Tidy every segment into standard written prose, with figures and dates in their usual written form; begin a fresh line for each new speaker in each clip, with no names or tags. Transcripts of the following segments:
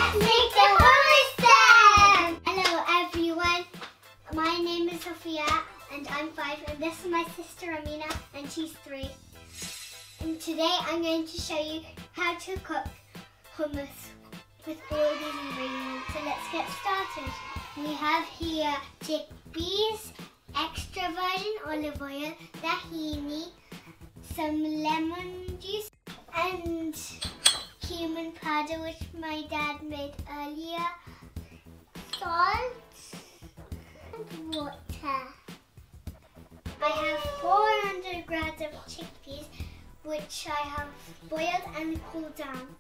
Let's make the hummus then! Hello everyone, my name is Sofia and I'm 5 and this is my sister Amina and she's 3. And today I'm going to show you how to cook hummus with all these ingredients. So let's get started. We have here chickpeas, extra virgin olive oil, tahini, some lemon juice and cumin powder which my dad made earlier, salt and water. I have 400 grams of chickpeas which I have boiled and cooled down.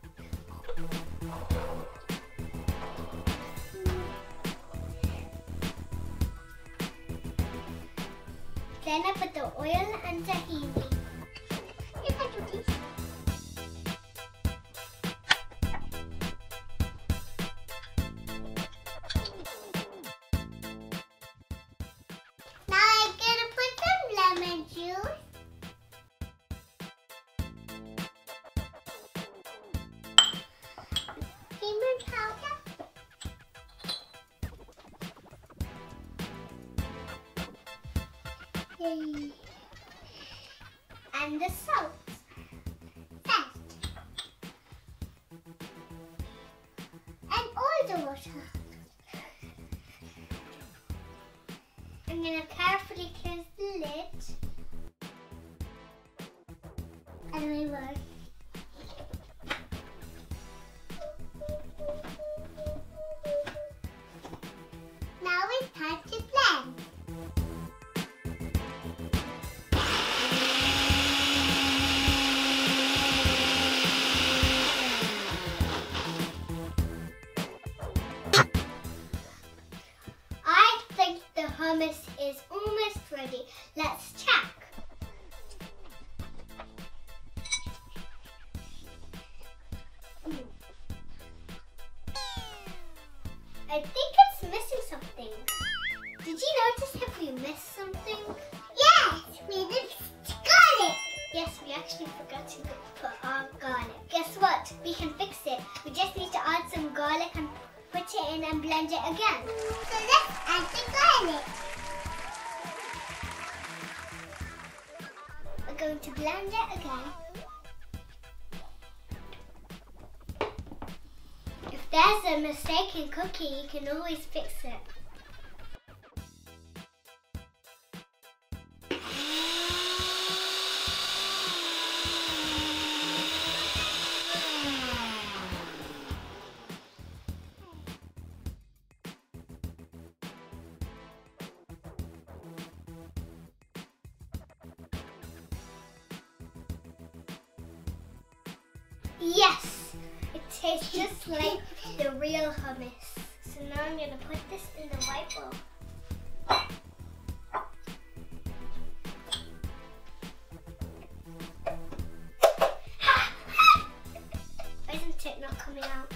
Then I put the oil and tahini. Now I'm gonna put some lemon juice. Cumin powder. Yay. And the salt. First. And all the water. I'm going to carefully close the lid. And we will. Now it's time to blend. I think the hummus is almost ready. Let's check. I think it's missing something. Did you notice if we missed something? Yes, we did garlic. Yes, we actually forgot to put our garlic. Guess what? We can fix it. We just need to add some garlic and put it in and blend it again. So let's add the garlic. We're going to blend it again. If there's a mistake in cooking, you can always fix it. Yes, it tastes just like the real hummus. So now I'm going to put this in the white bowl. Why isn't it not coming out?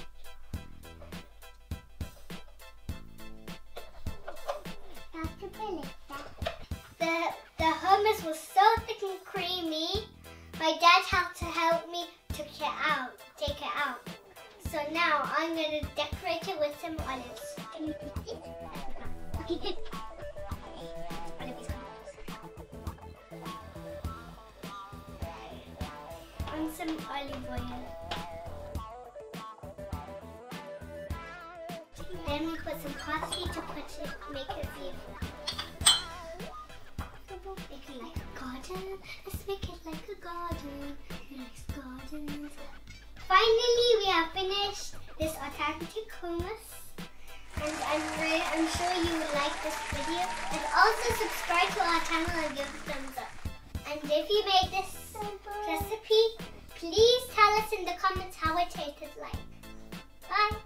The hummus was so thick and creamy. My dad had to help me take it out. So now I'm going to decorate it with some olives. And some olive oil. Then we put some parsley to make it beautiful. Make it like a garden. Let's make it like a garden. Who likes gardens? Finally, we have finished this authentic hummus. And I'm sure you will like this video. And also subscribe to our channel and give a thumbs up. And if you made this recipe, please tell us in the comments how it tasted like. Bye.